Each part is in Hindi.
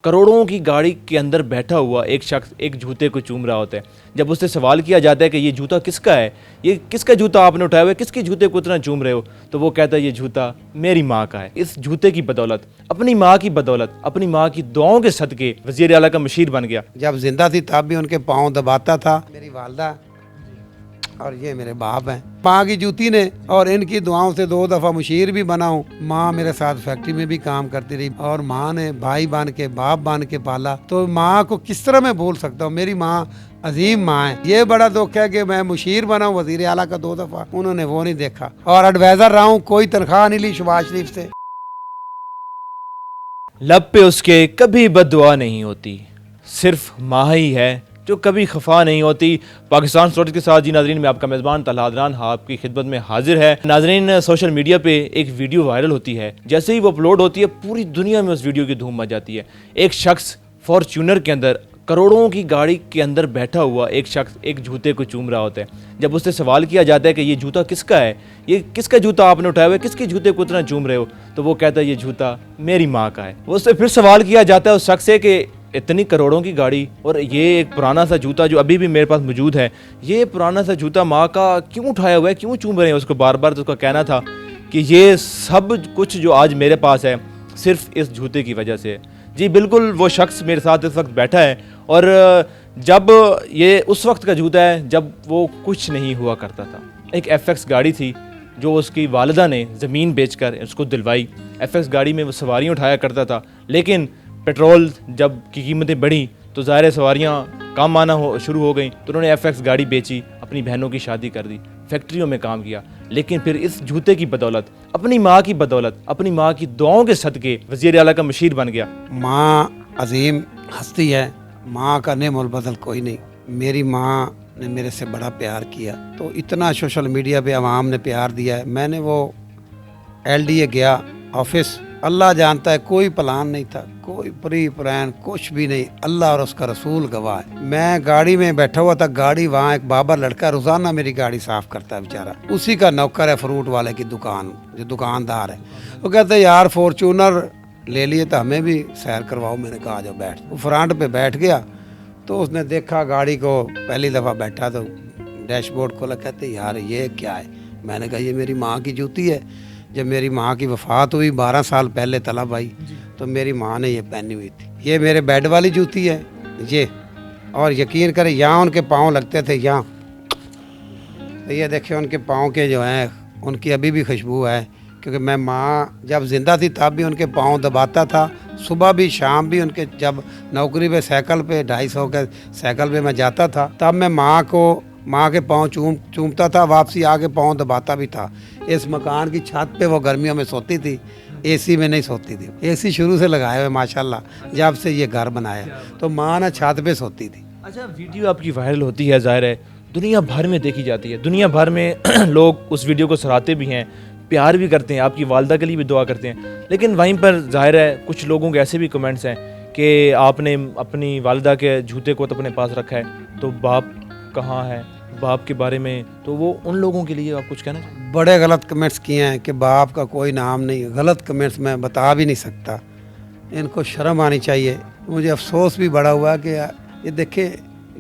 करोड़ों की गाड़ी के अंदर बैठा हुआ एक शख्स एक जूते को चूम रहा होता है। जब उससे सवाल किया जाता है कि ये जूता किसका है, ये किसका जूता आपने उठाया हुआ है, किसके जूते को इतना चूम रहे हो, तो वो कहता है ये जूता मेरी माँ का है। इस जूते की बदौलत, अपनी माँ की बदौलत, अपनी माँ की दुआओं के सदके वज़ीर आला का मशीर बन गया। जब जिंदा थी तब भी उनके पाँव दबाता था। मेरी वालदा और ये मेरे बाप हैं। माँ की जूती ने और इनकी दुआओं से 2 दफ़ा मुशीर भी बना हूँ। माँ मेरे साथ फैक्ट्री में भी काम करती रही और माँ ने भाई बन के बाप बन के पाला, तो माँ को किस तरह मैं भूल सकता हूँ। मेरी माँ अजीम माँ है। ये बड़ा दुख है कि मैं मुशीर बना हूँ वज़ीर आला का 2 दफ़ा, उन्होंने वो नहीं देखा। और एडवाइज़र रहा हूँ, कोई तनख्वाह नहीं ली शहबाज शरीफ से। लब पे उसके कभी बद्दुआ नहीं होती, सिर्फ माँ ही है जो कभी खफा नहीं होती। पाकिस्तान स्टोरीज के साथ जी नाजरीन, मैं आपका मेज़बान तलहा अदनान आपकी खिदमत में हाजिर है। नाजरीन, सोशल मीडिया पे एक वीडियो वायरल होती है, जैसे ही वो अपलोड होती है पूरी दुनिया में उस वीडियो की धूम मच जाती है। एक शख्स फॉर्च्यूनर के अंदर, करोड़ों की गाड़ी के अंदर बैठा हुआ एक शख्स एक जूते को चूम रहा होता है। जब उससे सवाल किया जाता है कि ये जूता किसका है, ये किसका जूता आपने उठाया हुआ है, किसके जूते को इतना चूम रहे हो, तो वो कहता है ये जूता मेरी माँ का है। उससे फिर सवाल किया जाता है उस शख्स से कि इतनी करोड़ों की गाड़ी और ये एक पुराना सा जूता जो अभी भी मेरे पास मौजूद है, ये पुराना सा जूता माँ का क्यों उठाया हुआ है, क्यों चूम रहे हैं उसको बार बार। तो उसका कहना था कि ये सब कुछ जो आज मेरे पास है सिर्फ इस जूते की वजह से है। जी बिल्कुल, वो शख्स मेरे साथ इस वक्त बैठा है और जब ये उस वक्त का जूता है जब वो कुछ नहीं हुआ करता था। एक FX गाड़ी थी जो उसकी वालिदा ने ज़मीन बेचकर उसको दिलवाई। FX गाड़ी में वो सवारियाँ उठाया करता था, लेकिन पेट्रोल जब की कीमतें बढ़ी तो ज़ाहिर सवारियाँ कम आना शुरू हो गई, तो उन्होंने FX गाड़ी बेची, अपनी बहनों की शादी कर दी, फैक्ट्रियों में काम किया। लेकिन फिर इस जूते की बदौलत, अपनी माँ की बदौलत, अपनी माँ की दुआओं के सदके वज़ीर आला का मशीर बन गया। माँ अजीम हस्ती है, माँ का नेमोल बदल कोई नहीं। मेरी माँ ने मेरे से बड़ा प्यार किया, तो इतना सोशल मीडिया पे आवाम ने प्यार दिया है। मैंने वो LDA गया ऑफिस, अल्लाह जानता है कोई प्लान नहीं था, कोई प्री प्लान कुछ भी नहीं, अल्लाह और उसका रसूल गवाह है। मैं गाड़ी में बैठा हुआ था, गाड़ी वहाँ एक बाबा लड़का रोज़ाना मेरी गाड़ी साफ़ करता है बेचारा, उसी का नौकर है फ्रूट वाले की दुकान, जो दुकानदार है। वो कहते हैं यार फॉर्चूनर ले लिए तो हमें भी सैर करवाओ। मैंने कहा जाओ बैठ। वो फ्रंट पे बैठ गया तो उसने देखा गाड़ी को, पहली दफ़ा बैठा तो डैशबोर्ड खोला, कहते यार ये क्या है। मैंने कहा ये मेरी माँ की जूती है। जब मेरी माँ की वफ़ात हुई 12 साल पहले तला भाई, तो मेरी माँ ने ये पहनी हुई थी। ये मेरे बेड वाली जूती है ये, और यकीन करें यहाँ उनके पाँव लगते थे यहाँ, तो ये देखिए उनके पाँव के जो हैं उनकी अभी भी खुशबू है, क्योंकि मैं माँ जब ज़िंदा थी तब भी उनके पाँव दबाता था, सुबह भी शाम भी उनके। जब नौकरी पे साइकिल पे 250 के साइकिल पे मैं जाता था तब मैं माँ के पाँव चूमता था, वापसी आके पाँव दबाता भी था। इस मकान की छत पे वो गर्मियों में सोती थी, AC में नहीं सोती थी। AC शुरू से लगाए हुए माशाल्लाह, जब से ये घर बनाया तो माँ ना छत पे सोती थी। अच्छा, वीडियो आपकी वायरल होती है, ज़ाहिर है दुनिया भर में देखी जाती है, दुनिया भर में लोग उस वीडियो को सराहते भी हैं, प्यार भी करते हैं, आपकी वालदा के लिए भी दुआ करते हैं। लेकिन वहीं पर ज़ाहिर है कुछ लोगों के ऐसे भी कमेंट्स हैं कि आपने अपनी वालदा के जूते को तो अपने पास रखा है, तो बाप कहाँ है, बाप के बारे में, तो वो उन लोगों के लिए आप कुछ कहना चाहिए? बड़े गलत कमेंट्स किए हैं कि बाप का कोई नाम नहीं। गलत कमेंट्स मैं बता भी नहीं सकता, इनको शर्म आनी चाहिए। मुझे अफसोस भी बड़ा हुआ कि ये देखे,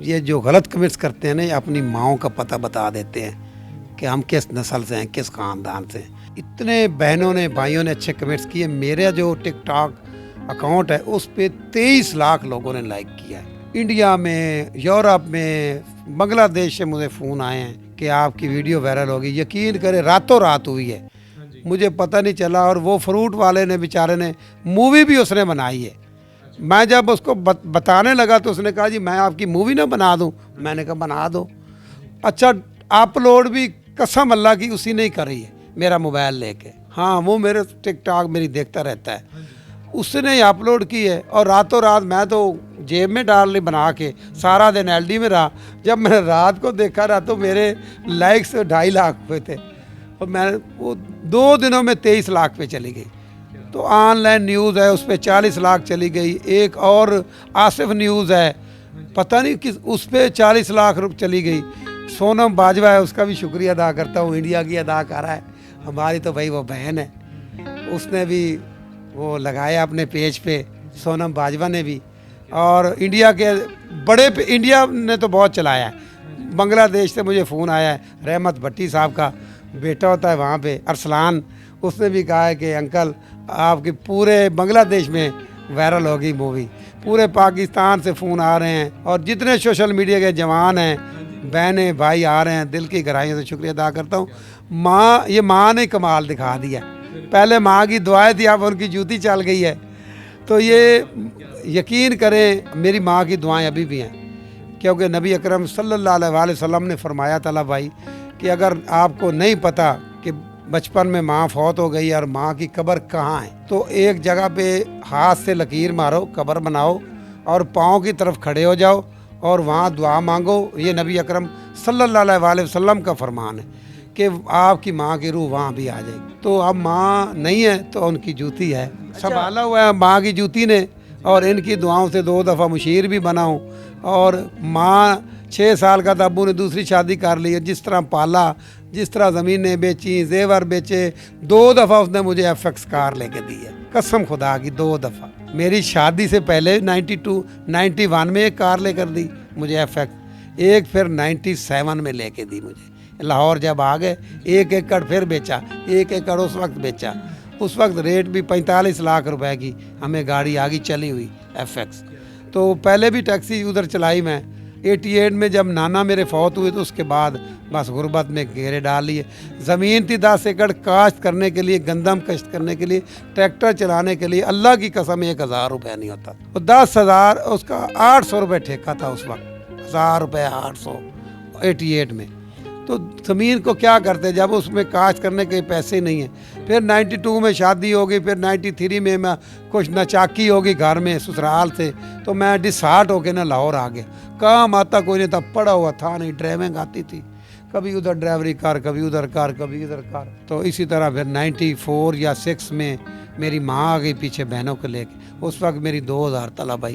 ये जो गलत कमेंट्स करते हैं ना, ये अपनी माँओं का पता बता देते हैं कि हम किस नस्ल से हैं, किस ख़ानदान से हैं। इतने बहनों ने भाइयों ने अच्छे कमेंट्स किए। मेरा जो टिकटॉक अकाउंट है उस पर 23 लाख लोगों ने लाइक किया है। इंडिया में, यूरोप में, बांग्लादेश से मुझे फ़ोन आए हैं कि आपकी वीडियो वायरल होगी। यकीन करें रातों रात हुई है, मुझे पता नहीं चला। और वो फ्रूट वाले ने बेचारे ने मूवी भी उसने बनाई है। मैं जब उसको बताने लगा तो उसने कहा जी मैं आपकी मूवी ना बना दूं। मैंने कहा बना दो। अच्छा, अपलोड भी कसम अल्लाह की उसी ने ही करी है, मेरा मोबाइल लेके। हाँ, वो मेरे टिकटॉक मेरी देखता रहता है, उसने ही अपलोड की है। और रातों रात मैं तो जेब में डाल ली बना के, सारा दिन LD में रहा। जब मैंने रात को देखा रहा तो मेरे लाइक्स 2.5 लाख हुए थे, और मैं वो 2 दिनों में 23 लाख पे चली गई। तो ऑनलाइन न्यूज़ है उस पर 40 लाख चली गई। एक और आसिफ न्यूज़ है, पता नहीं किस, उस पर 40 लाख चली गई। सोनम बाजवा है, उसका भी शुक्रिया अदा करता हूँ, इंडिया की अदाकारा है हमारी, तो भाई वो बहन है, उसने भी वो लगाया अपने पेज पे सोनम बाजवा ने भी, और इंडिया के इंडिया ने तो बहुत चलाया है। बांग्लादेश से मुझे फ़ोन आया है, रहमत भट्टी साहब का बेटा होता है वहाँ पे, अरसलान, उसने भी कहा है कि अंकल आपकी पूरे बांग्लादेश में वायरल होगी मूवी। पूरे पाकिस्तान से फ़ोन आ रहे हैं, और जितने सोशल मीडिया के जवान हैं, बहनें भाई आ रहे हैं, दिल की गहराइयों से शुक्रिया अदा करता हूँ। माँ ने कमाल दिखा दिया। पहले माँ की दुआएं थी, अब उनकी जूती चल गई है। तो ये यकीन करें मेरी माँ की दुआएं अभी भी हैं, क्योंकि नबी अकरम सल्लल्लाहु अलैहि वसल्लम ने फरमाया तला भाई कि अगर आपको नहीं पता कि बचपन में माँ फौत हो गई और माँ की कब्र कहाँ है, तो एक जगह पे हाथ से लकीर मारो, कब्र बनाओ और पाँव की तरफ खड़े हो जाओ और वहाँ दुआ मांगो। ये नबी अकरम सल्लल्लाहु अलैहि वसल्लम का फरमान है कि आपकी माँ की रूह वहाँ भी आ जाएगी। तो अब माँ नहीं है तो उनकी जूती है, संभाला हुआ है माँ की जूती ने, और इनकी दुआओं से 2 दफ़ा मुशीर भी बना हूँ। और माँ 6 साल का था, अब्बू ने दूसरी शादी कर ली है। जिस तरह पाला, जिस तरह ज़मीनें बेची, जेवर बेचे, 2 दफ़ा उसने मुझे FX कार लेके दी है, कसम खुदा की 2 दफ़ा। मेरी शादी से पहले 91 में एक कार लेकर दी मुझे FX, एक फिर 97 में लेके दी मुझे। लाहौर जब आ गए 1 एकड़ फिर बेचा, 1 एकड़ उस वक्त बेचा। उस वक्त रेट भी 45 लाख रुपए की हमें गाड़ी आ गई चली हुई FX। तो पहले भी टैक्सी उधर चलाई मैं। 88 में जब नाना मेरे फौत हुए तो उसके बाद बस गुर्बत में घेरे डाल लिए। ज़मीन थी 10 एकड़, काश्त करने के लिए, गंदम कश्त करने के लिए, ट्रैक्टर चलाने के लिए, अल्लाह की कसम 1000 रुपये नहीं होता। तो 10,000 उसका 800 रुपये ठेका था उस वक्त, 1000 रुपये 800 88 में। तो ज़मीन को क्या करते जब उसमें काश्त करने के पैसे नहीं हैं। फिर 92 में शादी हो गई, फिर 93 में मैं कुछ नचाकी होगी घर में ससुराल से, तो मैं डिसार्ट होके ना लाहौर आ गया। काम आता कोई नहीं था, पढ़ा हुआ था नहीं, ड्राइविंग आती थी, कभी उधर ड्राइवरी कर, कभी उधर कर, कभी इधर कर। तो इसी तरह फिर 94 या 6 में मेरी माँ आ गई पीछे बहनों को लेके। उस वक्त मेरी 2000 तला भाई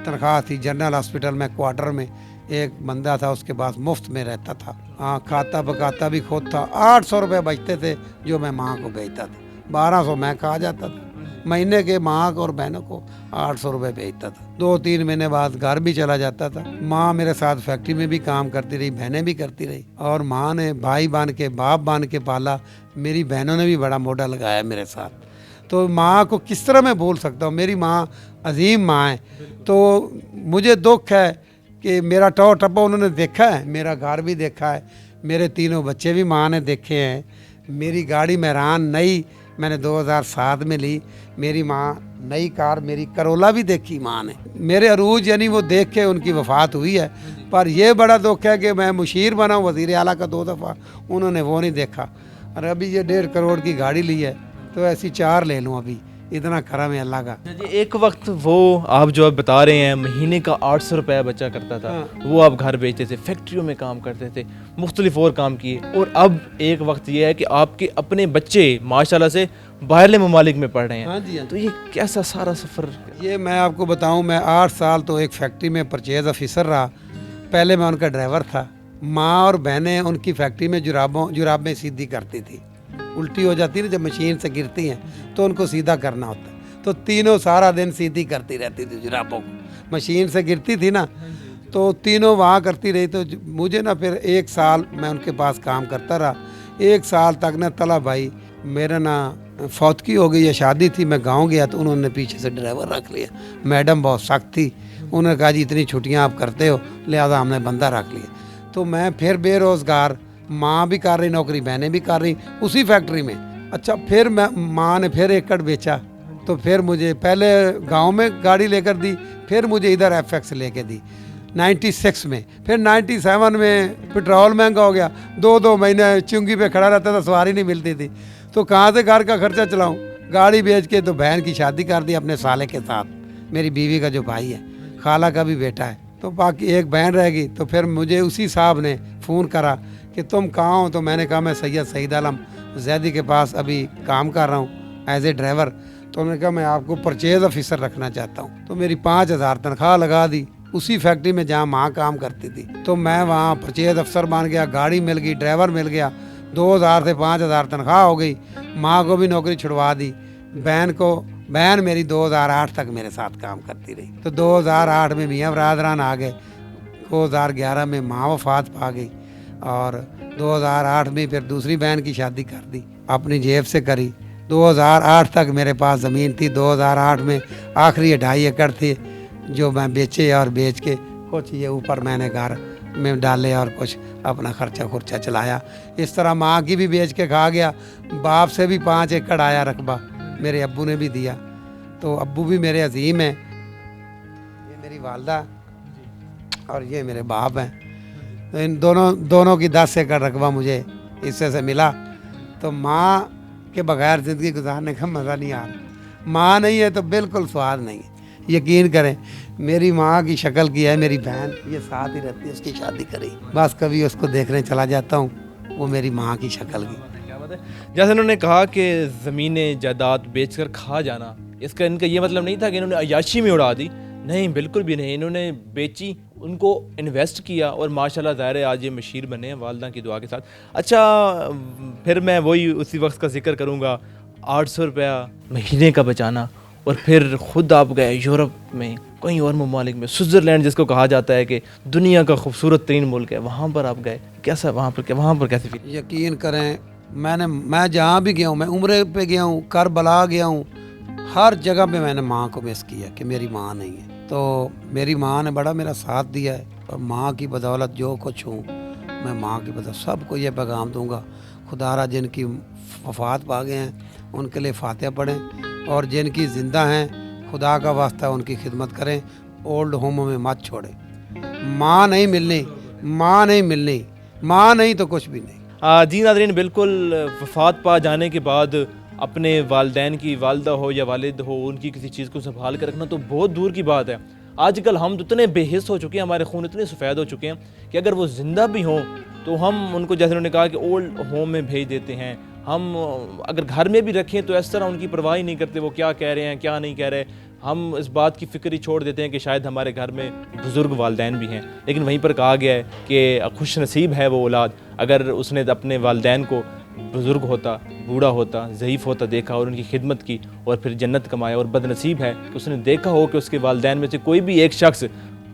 तनख्वाह थी। जनरल हॉस्पिटल में क्वार्टर में एक बंदा था, उसके पास मुफ्त में रहता था। हाँ, खाता पकाता भी खुद था। 800 रुपये बचते थे जो मैं माँ को भेजता था, 1200 मैं खा जाता था। महीने के माँ को और बहनों को 800 रुपये भेजता था। 2-3 महीने बाद घर भी चला जाता था। माँ मेरे साथ फैक्ट्री में भी काम करती रही, बहनें भी करती रही, और माँ ने भाई बन के, बाप बन के पाला। मेरी बहनों ने भी बड़ा मोढ़ा लगाया मेरे साथ। तो माँ को किस तरह मैं भूल सकता हूँ। मेरी माँ अजीम माँ है। तो मुझे दुख है कि मेरा टो टप्पा उन्होंने देखा है, मेरा घर भी देखा है, मेरे 3 बच्चे भी माँ ने देखे हैं। मेरी गाड़ी मेहरान नई मैंने 2007 में ली। मेरी माँ नई कार मेरी करोला भी देखी माँ ने। मेरे अरूज यानी वो देख के उनकी वफ़ात हुई है। पर यह बड़ा दुख है कि मैं मुशीर बना हूँ वज़ीर आला का 2 दफ़ा, उन्होंने वो नहीं देखा। और अभी ये 1.5 करोड़ की गाड़ी ली है, तो ऐसी 4 ले लूँ। अभी इतना करम है अल्लाह का। एक वक्त वो आप जो अब बता रहे हैं महीने का 800 रुपया बचा करता था, वो आप घर बेचते थे, फैक्ट्रियों में काम करते थे, मुख्तलिफ और काम किए, और अब एक वक्त ये है कि आपके अपने बच्चे माशाल्लाह से बाहरले ममालिक में पढ़ रहे हैं। हाँ जी, हाँ। तो ये कैसा सारा सफ़र? ये मैं आपको बताऊं, मैं 8 साल तो एक फैक्ट्री में परचेज़ ऑफिसर रहा। पहले मैं उनका ड्राइवर था। माँ और बहनें उनकी फैक्ट्री में जुराबें सीधी करती थी। उल्टी हो जाती ना जब मशीन से गिरती हैं, तो उनको सीधा करना होता है। तो तीनों सारा दिन सीधी करती रहती थी जुराबों को। मशीन से गिरती थी ना, तो तीनों वहाँ करती रही। तो मुझे ना फिर 1 साल मैं उनके पास काम करता रहा। 1 साल तक ना तला भाई मेरा ना फौतगी हो गई या शादी थी, मैं गांव गया तो उन्होंने पीछे से ड्राइवर रख लिया। मैडम बहुत सख्त थी, उन्होंने कहा जी इतनी छुट्टियां आप करते हो, लिहाजा हमने बंदा रख लिया। तो मैं फिर बेरोज़गार, माँ भी कर रही नौकरी, बहनें भी कर रही उसी फैक्ट्री में। अच्छा, फिर मैं माँ ने फिर एकड़ बेचा, तो फिर मुझे पहले गांव में गाड़ी लेकर दी, फिर मुझे इधर FX लेके दी 96 में। फिर 97 में पेट्रोल महंगा हो गया, 2-2 महीने चुंगी पे खड़ा रहता था, सवारी नहीं मिलती थी। तो कहाँ से घर का खर्चा चलाऊं? गाड़ी बेच के तो बहन की शादी कर दी अपने साले के साथ, मेरी बीवी का जो भाई है, खाला का भी बेटा है। तो बाकी एक बहन रहेगी। तो फिर मुझे उसी साहब ने फ़ोन करा कि तुम कहाँ हो? तो मैंने कहा मैं सैयद सईद आलम जैदी के पास अभी काम कर रहा हूँ एज ए ड्राइवर। तो उन्होंने कहा मैं आपको परचेज़ ऑफिसर रखना चाहता हूँ। तो मेरी 5000 तनख्वाह लगा दी उसी फैक्ट्री में जहाँ माँ काम करती थी। तो मैं वहाँ परचेज़ अफसर बन गया, गाड़ी मिल गई, ड्राइवर मिल गया, 2000 से 5000 तनख्वाह हो गई। माँ को भी नौकरी छुड़वा दी, बहन को बहन मेरी 2008 तक मेरे साथ काम करती रही। तो 2008 में मियाँ बरादरान आ गए, 2011 में माँ वफात पा गई और 2008 में फिर दूसरी बहन की शादी कर दी, अपनी जेब से करी। 2008 तक मेरे पास ज़मीन थी। 2008 में आखिरी 2.5 एकड़ थी जो मैं बेचे और बेच के कुछ ये ऊपर मैंने घर में डाले और कुछ अपना खर्चा खुर्चा चलाया। इस तरह माँ की भी बेच के खा गया। बाप से भी 5 एकड़ आया रकबा, मेरे अब्बू ने भी दिया। तो अब्बू भी मेरे अजीम हैं, ये मेरी वालदा और ये मेरे बाप हैं। तो इन दोनों की 10 एकड़ रकबा मुझे हिस्से से मिला। तो माँ के बगैर ज़िंदगी गुजारने का मज़ा नहीं आ रहा। माँ नहीं है तो बिल्कुल स्वाद नहीं है। यकीन करें, मेरी माँ की शक्ल की है मेरी बहन, ये साथ ही रहती है, उसकी शादी करी, बस कभी उसको देखने चला जाता हूँ, वो मेरी माँ की शक्ल की। क्या बात है। जैसे उन्होंने कहा कि ज़मीनें जायदाद बेचकर खा जाना, इसका इनका ये मतलब नहीं था कि इन्होंने अय्याशी में उड़ा दी, नहीं बिल्कुल भी नहीं। इन्होंने बेची, उनको इन्वेस्ट किया और माशाल्लाह ज़ाहिर है आज ये मशीर बने हैं वालदा की दुआ के साथ। अच्छा, फिर मैं वही उसी वक्त का जिक्र करूँगा, 800 रुपया महीने का बचाना, और फिर ख़ुद आप गए यूरोप में, कहीं और ममालिक में, स्विट्ज़रलैंड जिसको कहा जाता है कि दुनिया का खूबसूरत तरीन मुल्क है, वहाँ पर आप गए, कैसा वहाँ पर कैसे फील? यकीन करें, मैं जहाँ भी गया हूँ, मैं उम्रे पे गया हूँ, करबला गया हूँ, हर जगह पे मैंने माँ को मिस किया कि मेरी माँ नहीं है। तो मेरी माँ ने बड़ा मेरा साथ दिया है और माँ की बदौलत जो कुछ हूँ, मैं माँ की बदौलत सबको ये पैगाम दूँगा, खुदारा जिनकी वफ़ात पा गए हैं उनके लिए फातिहा पढ़ें और जिनकी ज़िंदा हैं खुदा का वास्ता उनकी खिदमत करें, ओल्ड होमों में मत छोड़ें। माँ नहीं मिलनी, माँ नहीं मिलनी, माँ नहीं तो कुछ भी नहीं। जी नाज़रीन, बिल्कुल वफ़ात पा जाने के बाद अपने वालदैन की, वालदा हो या वालिद हो, उनकी किसी चीज़ को संभाल कर रखना तो बहुत दूर की बात है। आजकल हम तो इतने बेहिस हो चुके हैं, हमारे खून इतने सफ़ेद हो चुके हैं कि अगर वो ज़िंदा भी हों तो हम उनको, जैसे उन्होंने कहा कि ओल्ड होम में भेज देते हैं। हम अगर घर में भी रखें तो इस तरह उनकी परवाह ही नहीं करते, वो क्या कह रहे हैं क्या नहीं कह रहे। हम इस बात की फ़िक्र ही छोड़ देते हैं कि शायद हमारे घर में बुज़ुर्ग वालदैन भी हैं, लेकिन वहीं पर कहा गया है कि खुश नसीब है वो औलाद अगर उसने अपने वालदैन को बुज़ुर्ग होता, बूढ़ा होता, ज़ईफ़ होता देखा और उनकी खिदमत की और फिर जन्नत कमाया। और बदनसीब है कि उसने देखा हो कि उसके वालदैन में से कोई भी एक शख्स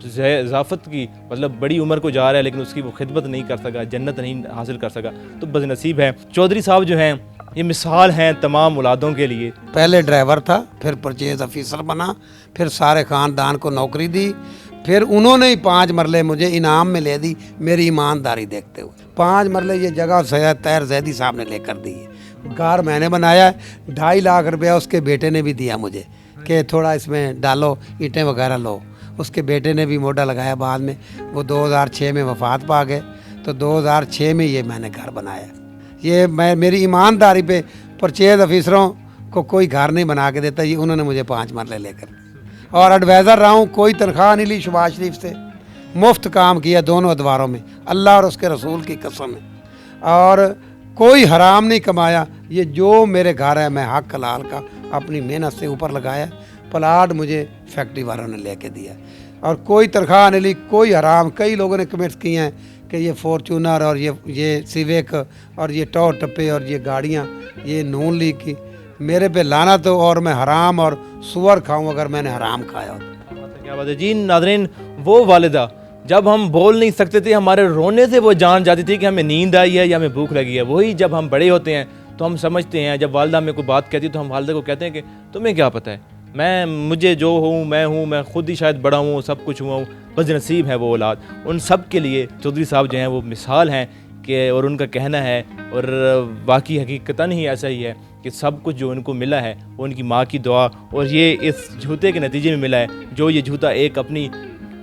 ज़ाफ़त की, मतलब बड़ी उम्र को जा रहा है, लेकिन उसकी वो खिदमत नहीं कर सका, जन्नत नहीं हासिल कर सका, तो बदनसीब है। चौधरी साहब जो हैं ये मिसाल हैं तमाम औलादों के लिए। पहले ड्राइवर था, फिर परचेज ऑफिसर बना, फिर सारे ख़ानदान को नौकरी दी, फिर उन्होंने ही 5 मरले मुझे इनाम में ले दी मेरी ईमानदारी देखते हुए। 5 मरले ये जगह सैयद तैर जैदी साहब ने लेकर दी है। घर मैंने बनाया है, 2.5 लाख रुपया उसके बेटे ने भी दिया मुझे कि थोड़ा इसमें डालो, ईंटें वगैरह लो। उसके बेटे ने भी मोटा लगाया, बाद में वो 2006 में वफ़ात पा गए, तो 2006 में ये मैंने घर बनाया। ये मैं मेरी ईमानदारी पे परचेज ऑफिसरों को कोई घर नहीं बना के देता, ये उन्होंने मुझे 5 मरले लेकर। और एडवाइज़र रहा हूँ, कोई तनख्वाह नहीं ली शहबाज शरीफ से, मुफ्त काम किया दोनों अदवारों में, अल्लाह और उसके रसूल की कसम है, और कोई हराम नहीं कमाया। ये जो मेरे घर है मैं हक हलाल का अपनी मेहनत से ऊपर लगाया। प्लाट मुझे फैक्ट्री वालों ने लेके दिया और कोई तनख्वाह नहीं ली, कोई हराम। कई लोगों ने कमेंट्स किए हैं कि ये फॉर्चूनर और ये सिविक और ये टॉप टप्पे और ये गाड़ियाँ ये नून लीग की, मेरे पे लाना तो, और मैं हराम और सुअर खाऊं अगर मैंने हराम खाया हो। क्या बात है जी नाज़रीन, वो वालिदा जब हम बोल नहीं सकते थे, हमारे रोने से वो जान जाती थी कि हमें नींद आई है या हमें भूख लगी है। वही जब हम बड़े होते हैं तो हम समझते हैं, जब वालदा में कोई बात कहती है तो हम वालदा को कहते हैं कि तुम्हें क्या पता है, मुझे जो हूँ मैं खुद ही शायद बड़ा हूँ, सब कुछ हुआ हूँ। बदनसीब है वो औलाद। उन सब के लिए चौधरी साहब जो हैं वो मिसाल हैं कि, और उनका कहना है और बाकी हकीकतन ही ऐसा ही है कि सब कुछ जो उनको मिला है वो उनकी माँ की दुआ और ये इस जूते के नतीजे में मिला है। जो ये जूता एक अपनी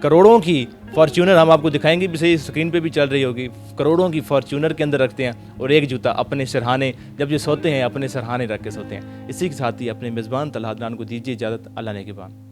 करोड़ों की फॉर्च्यूनर, हम आपको दिखाएंगे भी सही, स्क्रीन पे भी चल रही होगी, करोड़ों की फॉर्च्यूनर के अंदर रखते हैं और एक जूता अपने सरहाने, जब ये सोते हैं अपने सरहाने रख के सोते हैं। इसी के साथ ही अपने मेज़बान तलहा अदनान को दीजिए इजाज़त, अल्लाह ने के बाद।